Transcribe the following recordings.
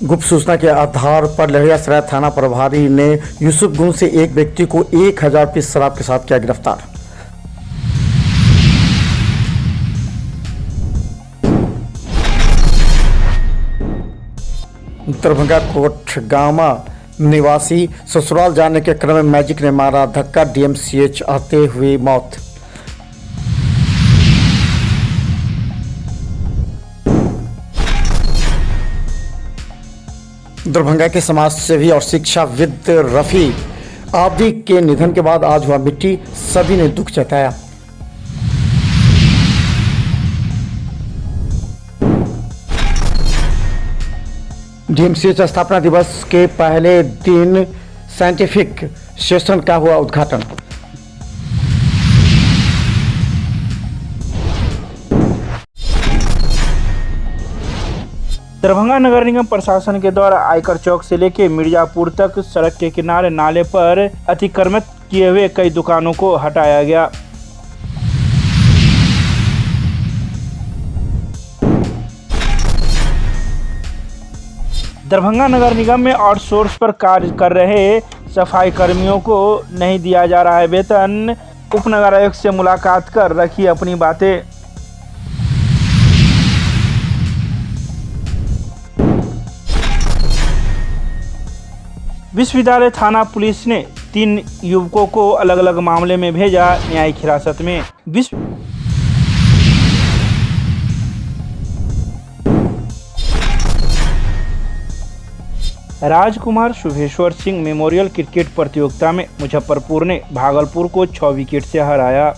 गुप्त सूचना के आधार पर लहरियासराय थाना प्रभारी ने यूसुफगंज से एक व्यक्ति को 1000 पीस शराब के साथ किया गिरफ्तार। दरभंगा कोटगामा निवासी ससुराल जाने के क्रम में मैजिक ने मारा धक्का, डीएमसीएच आते हुई मौत। दरभंगा के समाजसेवी और शिक्षाविद रफी आब्दी के निधन के बाद आज हुआ मिट्टी, सभी ने दुख जताया। डीएमसीएच स्थापना दिवस के पहले दिन साइंटिफिक सेशन का हुआ उद्घाटन। दरभंगा नगर निगम प्रशासन के द्वारा आयकर चौक से लेकर मिर्जापुर तक सड़क के किनारे नाले पर अतिक्रमित किए हुए कई दुकानों को हटाया गया। दरभंगा नगर निगम में आउटसोर्स पर कार्य कर रहे सफाई कर्मियों को नहीं दिया जा रहा है वेतन। उपनगर आयुक्त से मुलाकात कर रखी अपनी बातें। विश्वविद्यालय थाना पुलिस ने 3 युवकों को अलग अलग मामले में भेजा न्यायिक हिरासत में। राजकुमार शुभेश्वर सिंह मेमोरियल क्रिकेट प्रतियोगिता में मुजफ्फरपुर ने भागलपुर को 6 विकेट से हराया।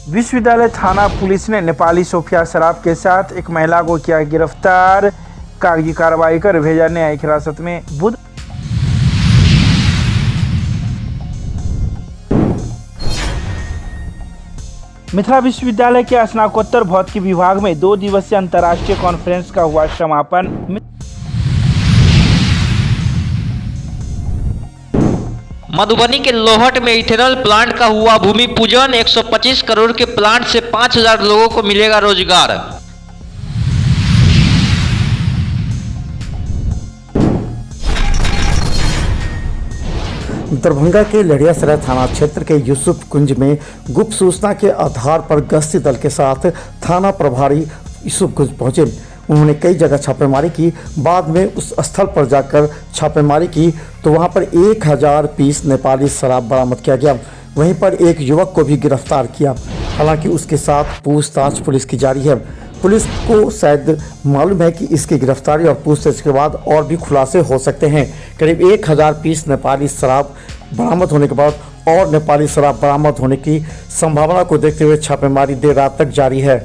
विश्वविद्यालय थाना पुलिस ने नेपाली सोफिया शराब के साथ एक महिला को किया गिरफ्तार, कागजी कार्रवाई कर भेजा न्यायिक हिरासत में। मिथिला विश्वविद्यालय के स्नातकोत्तर भौतिकी विभाग में 2 दिवसीय अंतर्राष्ट्रीय कॉन्फ्रेंस का हुआ समापन। मधुबनी के लोहट में इथेनॉल प्लांट का हुआ भूमि पूजन। 125 करोड़ के प्लांट से 5000 लोगों को मिलेगा रोजगार। दरभंगा के लहरियासराय थाना क्षेत्र के यूसुफगंज में गुप्त सूचना के आधार पर गश्ती दल के साथ थाना प्रभारी यूसुफगंज पहुंचे। उन्होंने कई जगह छापेमारी की। बाद में उस स्थल पर जाकर छापेमारी की तो वहां पर 1000 पीस नेपाली शराब बरामद किया गया। वहीं पर एक युवक को भी गिरफ्तार किया। हालांकि उसके साथ पूछताछ पुलिस की जारी है। पुलिस को शायद मालूम है कि इसकी गिरफ्तारी और पूछताछ के बाद और भी खुलासे हो सकते हैं। करीब 1000 पीस नेपाली शराब बरामद होने के बाद और नेपाली शराब बरामद होने की संभावना को देखते हुए छापेमारी देर रात तक जारी है।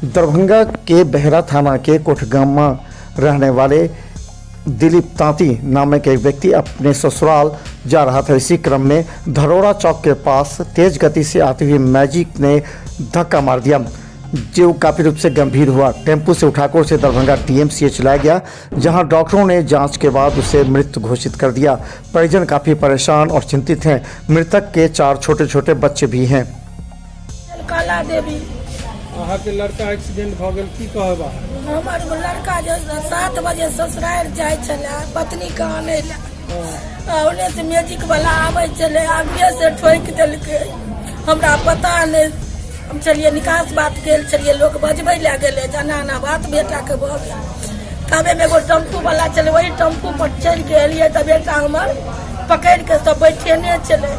दरभंगा के बहरा थाना के कोटगामा रहने वाले दिलीप तांती नामक एक व्यक्ति अपने ससुराल जा रहा था। इसी क्रम में धरोड़ा चौक के पास तेज गति से आती हुई मैजिक ने धक्का मार दिया, जो काफ़ी रूप से गंभीर हुआ। टेम्पू से उठाकर उसे दरभंगा डीएमसीएच लाया गया, जहां डॉक्टरों ने जांच के बाद उसे मृत घोषित कर दिया। परिजन काफ़ी परेशान और चिंतित हैं। मृतक के 4 छोटे छोटे बच्चे भी हैं। काला देवी अहाँ के लड़का एक्सीडेंट भ गेल, की कहबा? हमर लड़का जो 7 बजे ससुराल जाय छले पत्नी के आने ले, ओने से मैजिक वाला आवे चले, आगे से ठोक देलके। हमरा पता नहीं, हम चलिए निकास बात गेल चलिए, लोग बजबै ले गेले, जनाना बात बेटा के भ गेल। तबे में एगो टेम्पू वाला चले, वही टेम्पू पर चढ़ के एलिए त बेटा हमर पकड़ के सब बैठेने चले,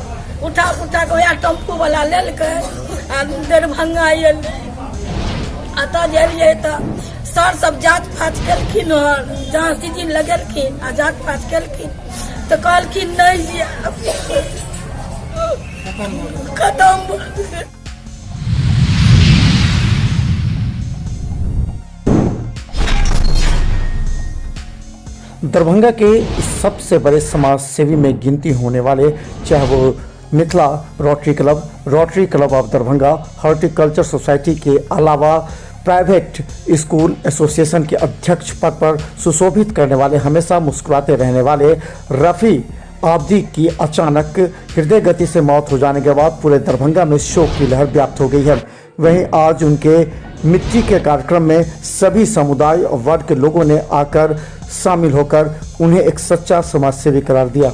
उठा के वह टेम्पू वाला लेलके आ दरभंगा एले। अतः जाइए तो सर सब जाँच फाँच केलखिन, जहाँ सीजिन लगेलखिन आ जाँच फाँच केलखिन तो कहलखिन नहीं खत्म। दरभंगा के इस सबसे बड़े समाज सेवी में गिनती होने वाले, चाहे वो Mithila rotary club of Darbhanga, horticulture society के अलावा प्राइवेट स्कूल एसोसिएशन के अध्यक्ष पद पर सुशोभित करने वाले हमेशा मुस्कुराते रहने वाले रफ़ी आब्दी की अचानक हृदय गति से मौत हो जाने के बाद पूरे दरभंगा में शोक की लहर व्याप्त हो गई है। वहीं आज उनके मृत्यु के कार्यक्रम में सभी समुदाय और वर्ग के लोगों ने आकर शामिल होकर उन्हें एक सच्चा समाजसेवी करार दिया।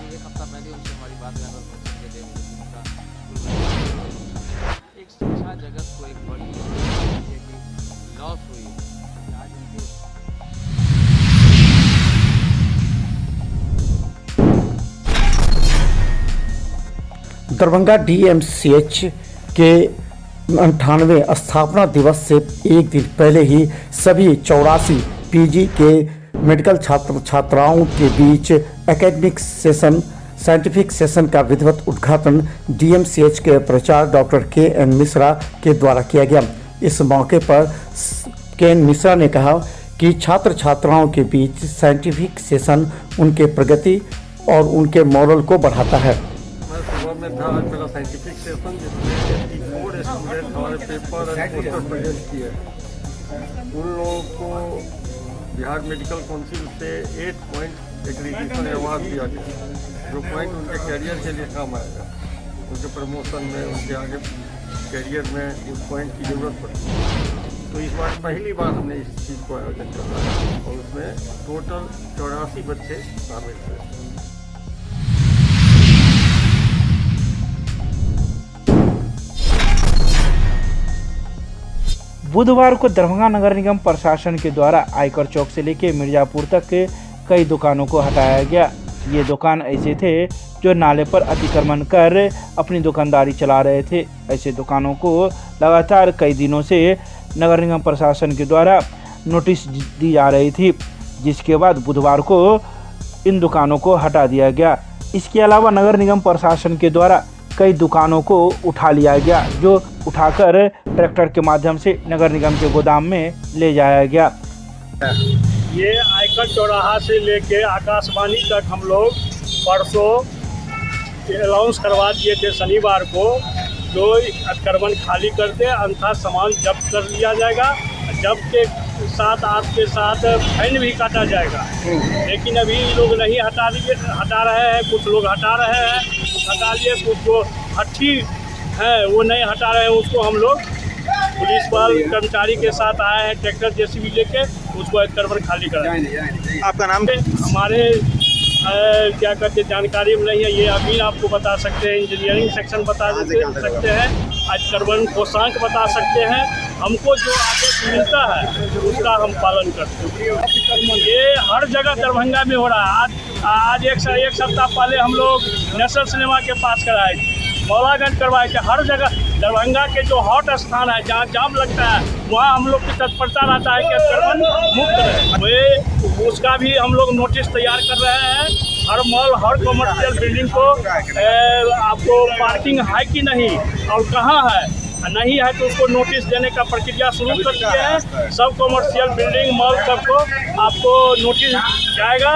एक हफ्ता पहले उनसे हमारी बात एक शिक्षा जगत को एक बड़ी लॉस हुई आज उनके दरभंगा DMCH के 98वें स्थापना दिवस से एक दिन पहले ही सभी 84 PG के मेडिकल छात्र छात्राओं के बीच एकेडमिक सेशन साइंटिफिक सेशन का विधिवत उद्घाटन DMCH के प्रचारक डॉक्टर KN मिश्रा के द्वारा किया गया। इस मौके पर KN मिश्रा ने कहा कि छात्र छात्राओं के बीच साइंटिफिक सेशन उनके प्रगति और उनके मॉरल को बढ़ाता है। मैं सुबह में था आज मेरा साइंटिफिक सेशन जिसमें 4 स्टूडेंट हमारे पेपर और पोस्टर प्रेजेंट किए। उन लोगों को बिहार मेडिकल काउंसिल से 8 पॉइंट एक्रीडिटेशन अवार्ड दिया गया, जो पॉइंट उनके कैरियर के लिए काम आएगा। उनके प्रमोशन में, उनके आगे कैरियर में उस पॉइंट की ज़रूरत पड़ती है। तो इस बार पहली बार हमने इस चीज़ को आयोजन करना है और उसमें टोटल 84 बच्चे शामिल थे। बुधवार को दरभंगा नगर निगम प्रशासन के द्वारा आयकर चौक से लेकर मिर्जापुर तक के कई दुकानों को हटाया गया। ये दुकान ऐसे थे जो नाले पर अतिक्रमण कर अपनी दुकानदारी चला रहे थे। ऐसे दुकानों को लगातार कई दिनों से नगर निगम प्रशासन के द्वारा नोटिस दी जा रही थी, जिसके बाद बुधवार को इन दुकानों को हटा दिया गया। इसके अलावा नगर निगम प्रशासन के द्वारा कई दुकानों को उठा लिया गया, जो उठाकर ट्रैक्टर के माध्यम से नगर निगम के गोदाम में ले जाया गया। ये आयकर चौराहा से लेके आकाशवाणी तक हम लोग परसों अनाउंस करवा दिए थे शनिवार को, जो अतिक्रमण खाली कर दे, अन्यथा सामान जब्त कर लिया जाएगा। जब्त के साथ आपके साथ फाइन भी काटा जाएगा। लेकिन अभी लोग नहीं हटा रहे हैं, कुछ लोग हटा रहे हैं, हटा लिए। कुछ जो हट्टी हैं वो नहीं हटा रहे हैं, उसको हम लोग पुलिस बल कर्मचारी के साथ आए हैं, ट्रैक्टर JCB लेके उसको अतिक्रमण खाली कराएंगे। आपका नाम? हमारे क्या कहते जानकारी में नहीं है, ये अमीन आपको बता सकते हैं, इंजीनियरिंग सेक्शन बता सकते हैं, अतिक्रमण कोषांक बता सकते हैं। हमको जो आदेश मिलता है उसका हम पालन करते हैं। ये हर जगह दरभंगा में हो रहा है। आज एक सप्ताह पहले हम लोग नेशनल सिनेमा के पास कराए थे, मौलागंज करवाए थे। हर जगह दरभंगा के जो हॉट स्थान है, जहाँ जाम लगता है, वहाँ हम लोग की तत्परता रहता है कि अतिक्रमण मुक्त रहे। उसका भी हम लोग नोटिस तैयार कर रहे हैं। हर मॉल, हर कमर्शियल बिल्डिंग को आपको पार्किंग है कि नहीं और कहाँ है, नहीं है तो उसको नोटिस देने का प्रक्रिया शुरू कर दिए हैं। सब कमर्शियल बिल्डिंग, मॉल सबको आपको नोटिस जाएगा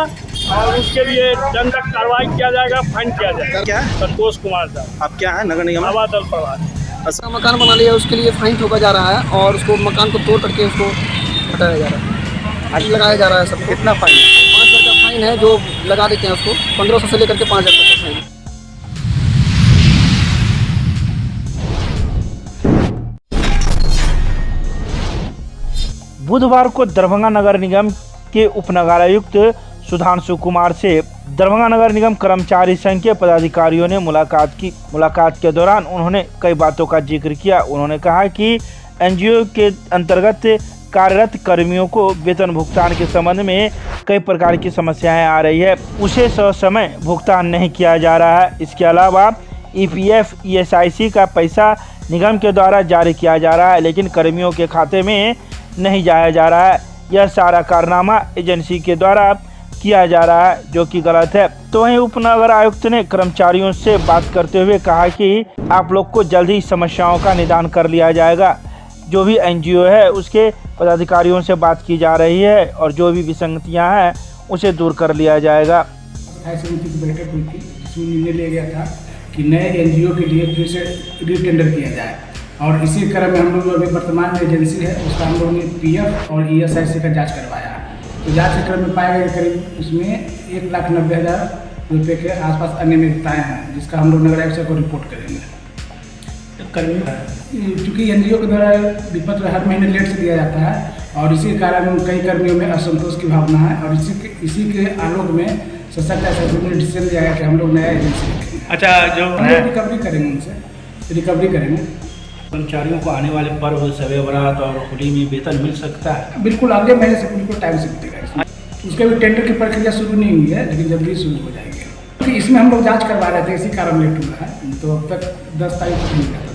और उसके लिए दंड कार्रवाई किया जाएगा, फाइन किया जाएगा। क्या है? संतोष कुमार साहब। आप क्या है नगर निगम? हवा दल प्रभारी। ऐसा मकान बना लिया, उसके लिए फाइन ठोका जा रहा है और उसको मकान को तोड़ करके उसको हटाया जा रहा है, लगाया जा रहा है सबको। कितना फाइन? 5,000 का फाइन है जो लगा देते हैं उसको। 1500 से लेकर के 5,000 तक का फाइन। बुधवार को दरभंगा नगर निगम के उपनगरायुक्त सुधांशु कुमार से दरभंगा नगर निगम कर्मचारी संघ के पदाधिकारियों ने मुलाकात की। मुलाकात के दौरान उन्होंने कई बातों का जिक्र किया। उन्होंने कहा कि एनजीओ के अंतर्गत कार्यरत कर्मियों को वेतन भुगतान के संबंध में कई प्रकार की समस्याएं आ रही है, उसे ससमय भुगतान नहीं किया जा रहा है। इसके अलावा ईपीएफ ईएसआईसी का पैसा निगम के द्वारा जारी किया जा रहा है, लेकिन कर्मियों के खाते में नहीं जाया जा रहा है। यह सारा कारनामा एजेंसी के द्वारा किया जा रहा है, जो कि गलत है। तो वहीं उपनगर आयुक्त ने कर्मचारियों से बात करते हुए कहा कि आप लोग को जल्द ही समस्याओं का निदान कर लिया जाएगा। जो भी एनजीओ है उसके पदाधिकारियों से बात की जा रही है और जो भी विसंगतियां हैं उसे दूर कर लिया जाएगा। समिति की बैठक हुई थी, जिसमें निर्णय लिया गया था कि नए एनजीओ के लिए फिर से रीटेंडर किया जाए, और इसी क्रम में हम लोग जो अभी वर्तमान में एजेंसी है उसका हम लोगों ने पीएफ और ईएसआईसी का जांच करवाया। तो जांच के क्रम में पाया गया करीब उसमें 1,90,000 रुपये के आसपास अनियमितताएँ हैं, जिसका हम लोग नगर आयुक्त को रिपोर्ट करेंगे। चूँकि एनजीओ के द्वारा विपत्र हर महीने लेट से दिया जाता है, और इसी कारण कई कर्मियों में असंतोष की भावना है, और इसी के आलोक में सशक्त एसोसिएशन ने डिसीजन लिया है कि हम लोग नया एजेंसी रखेंगे। अच्छा, जो रिकवरी करेंगे, उनसे रिकवरी करेंगे। कर्मचारियों को आने वाले पर्व, शब बारात और होली में वेतन मिल सकता है? बिल्कुल, अगले महीने से बिल्कुल टाइम से मिलेगा। उसके भी टेंडर की प्रक्रिया शुरू नहीं हुई है, लेकिन जल्दी शुरू हो जाएगी, क्योंकि इसमें हम लोग जाँच करवा रहे थे, इसी कारण लेट हुआ है। तो अब तक 10 तारीख तक मिल जाता था।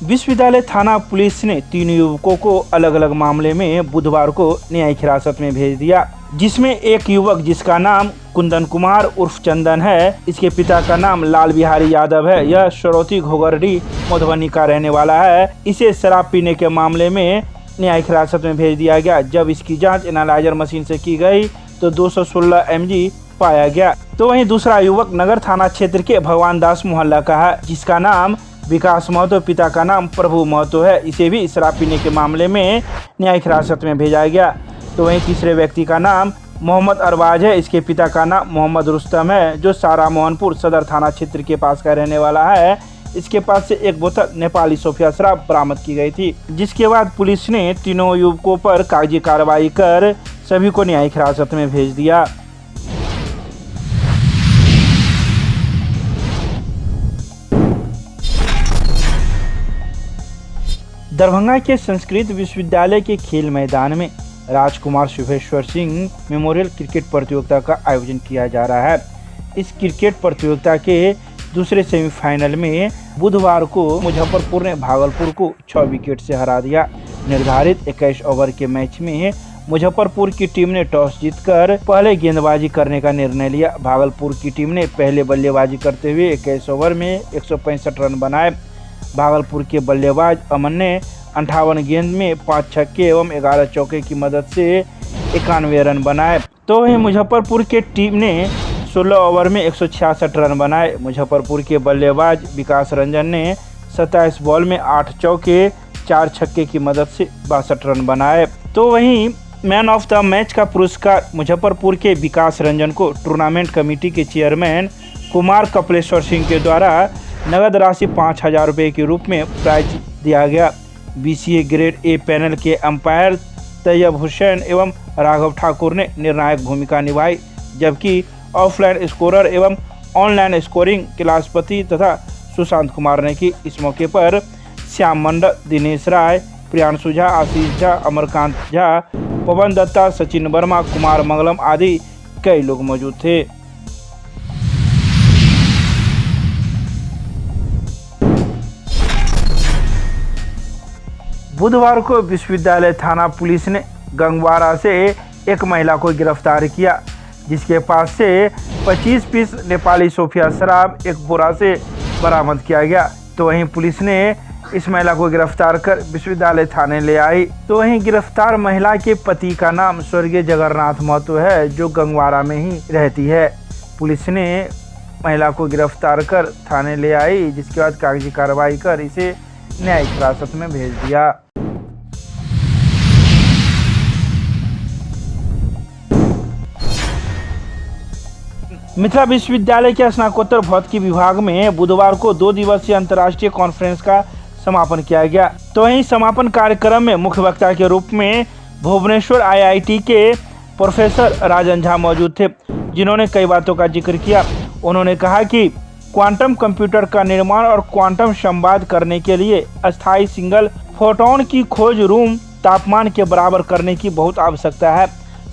विश्वविद्यालय थाना पुलिस ने 3 युवकों को अलग अलग मामले में बुधवार को न्यायिक हिरासत में भेज दिया, जिसमें एक युवक जिसका नाम कुंदन कुमार उर्फ चंदन है, इसके पिता का नाम लाल बिहारी यादव है, यह सरौती घोगरडी मधुबनी का रहने वाला है। इसे शराब पीने के मामले में न्यायिक हिरासत में भेज दिया गया। जब इसकी जांच एनालाइजर मशीन से की गई तो 216 mg पाया गया। तो वहीं दूसरा युवक नगर थाना क्षेत्र के भगवान दास मोहल्ला का है, जिसका नाम विकास महतो, पिता का नाम प्रभु महतो है। इसे भी शराब पीने के मामले में न्यायिक हिरासत में भेजा गया। तो वहीं तीसरे व्यक्ति का नाम मोहम्मद अरबाज है, इसके पिता का नाम मोहम्मद रुस्तम है, जो सारा मोहनपुर सदर थाना क्षेत्र के पास का रहने वाला है। इसके पास से एक बोतल नेपाली सोफिया शराब बरामद की गई थी, जिसके बाद पुलिस ने तीनों युवकों पर कागजी कार्रवाई कर सभी को न्यायिक हिरासत में भेज दिया। दरभंगा के संस्कृत विश्वविद्यालय के खेल मैदान में राजकुमार शुभेश्वर सिंह मेमोरियल क्रिकेट प्रतियोगिता का आयोजन किया जा रहा है। इस क्रिकेट प्रतियोगिता के दूसरे सेमीफाइनल में बुधवार को मुजफ्फरपुर ने भागलपुर को 6 विकेट से हरा दिया। निर्धारित 21 ओवर के मैच में मुजफ्फरपुर की टीम ने टॉस जीतकर पहले गेंदबाजी करने का निर्णय लिया। भागलपुर की टीम ने पहले बल्लेबाजी करते हुए 21 ओवर में 165 रन बनाए। भागलपुर के बल्लेबाज अमन ने 58 गेंद में 5 छक्के एवं 11 चौके की मदद से 91 रन बनाए। तो वहीं मुजफ्फरपुर के टीम ने 16 ओवर में 166 रन बनाए। मुजफ्फरपुर के बल्लेबाज विकास रंजन ने 27 बॉल में 8 चौके 4 छक्के की मदद से 62 रन बनाए। तो वहीं मैन ऑफ द मैच का पुरस्कार मुजफ्फरपुर के विकास रंजन को टूर्नामेंट कमेटी के चेयरमैन कुमार कपिलेश्वर सिंह के द्वारा नगद राशि 5,000 रुपये के रूप में प्राइज दिया गया। बीसीए ग्रेड ए पैनल के अंपायर तैयब हुसैन एवं राघव ठाकुर ने निर्णायक भूमिका निभाई, जबकि ऑफलाइन स्कोरर एवं ऑनलाइन स्कोरिंग कलापति तथा सुशांत कुमार ने की। इस मौके पर श्याम मंडल, दिनेश राय, प्रियांशु झा, आशीष झा, अमरकांत झा, पवन दत्ता, सचिन वर्मा, कुमार मंगलम आदि कई लोग मौजूद थे। बुधवार को विश्वविद्यालय थाना पुलिस ने गंगवारा से एक महिला को गिरफ्तार किया, जिसके पास से 25 पीस नेपाली सोफिया शराब एक बोरा से बरामद किया गया। तो वहीं पुलिस ने इस महिला को गिरफ्तार कर विश्वविद्यालय थाने ले आई। तो वहीं गिरफ्तार महिला के पति का नाम स्वर्गीय जगन्नाथ महतो है, जो गंगवारा में ही रहती है। पुलिस ने महिला को गिरफ्तार कर थाने ले आई, जिसके बाद कागजी कार्रवाई कर इसे न्यायिक हिरासत में भेज दिया। मिथिला विश्वविद्यालय के स्नातकोत्तर भौतिकी विभाग में बुधवार को 2 दिवसीय अंतर्राष्ट्रीय कॉन्फ्रेंस का समापन किया गया। तो वहीं समापन कार्यक्रम में मुख्य वक्ता के रूप में भुवनेश्वर IIT के प्रोफेसर राजन झा मौजूद थे, जिन्होंने कई बातों का जिक्र किया। उन्होंने कहा कि क्वांटम कंप्यूटर का निर्माण और क्वांटम संवाद करने के लिए अस्थायी सिंगल फोटोन की खोज रूम तापमान के बराबर करने की बहुत आवश्यकता है।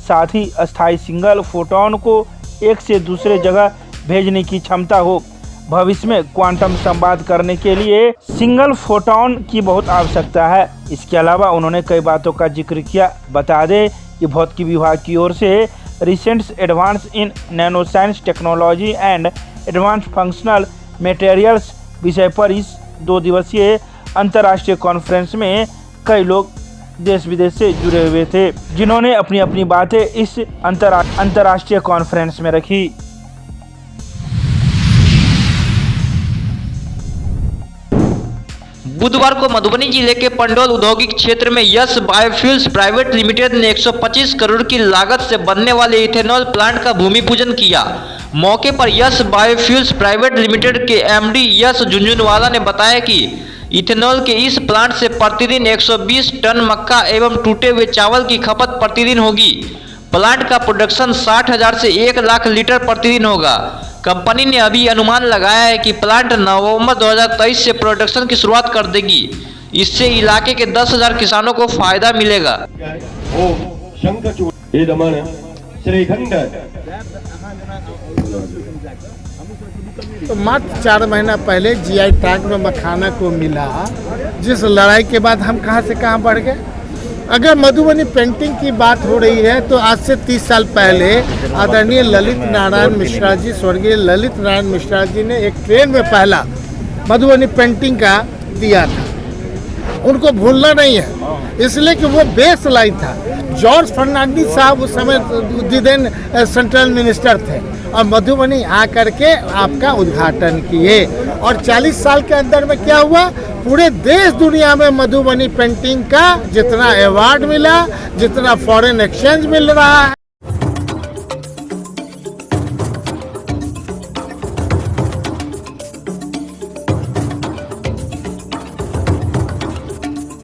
साथ ही अस्थायी सिंगल फोटोन को एक से दूसरे जगह भेजने की क्षमता हो। भविष्य में क्वांटम संवाद करने के लिए सिंगल फोटोन की बहुत आवश्यकता है। इसके अलावा उन्होंने कई बातों का जिक्र किया। बता दें कि भौतिकी विभाग की ओर से recent advance in nano science technology and advance functional materials विषय पर इस 2 दिवसीय अंतर्राष्ट्रीय कॉन्फ्रेंस में कई लोग देश विदेश से जुड़े हुए थे, जिन्होंने अपनी अपनी बातें इस अंतर्राष्ट्रीय कॉन्फ्रेंस में रखी। बुधवार को मधुबनी जिले के पंडौल औद्योगिक क्षेत्र में यस बायोफ्यूल्स प्राइवेट लिमिटेड ने 125 करोड़ की लागत से बनने वाले इथेनॉल प्लांट का भूमि पूजन किया। मौके पर यस बायोफ्यूल्स प्राइवेट लिमिटेड के MD यस झुंझुनवाला ने बताया कि इथेनॉल के इस प्लांट से प्रतिदिन 120 टन मक्का एवं टूटे हुए चावल की खपत प्रतिदिन होगी। प्लांट का प्रोडक्शन 60,000 से 1 लाख लीटर प्रतिदिन होगा। कंपनी ने अभी अनुमान लगाया है कि प्लांट नवंबर 2023 से प्रोडक्शन की शुरुआत कर देगी। इससे इलाके के 10,000 किसानों को फायदा मिलेगा। तो मात्र 4 महीना पहले GI टैग में मखाना को मिला, जिस लड़ाई के बाद हम कहां से कहां बढ़ गए। अगर मधुबनी पेंटिंग की बात हो रही है तो आज से 30 साल पहले आदरणीय ललित नारायण मिश्रा जी, स्वर्गीय ललित नारायण मिश्रा जी ने एक ट्रेन में पहला मधुबनी पेंटिंग का दिया था। उनको भूलना नहीं है, इसलिए कि वो बेस लाइन था। जॉर्ज फर्नांडिस साहब उस समय दिन सेंट्रल मिनिस्टर थे और मधुबनी आकर के आपका उद्घाटन किए। और 40 साल के अंदर में क्या हुआ, पूरे देश दुनिया में मधुबनी पेंटिंग का जितना अवार्ड मिला, जितना फॉरेन एक्सचेंज मिल रहा है,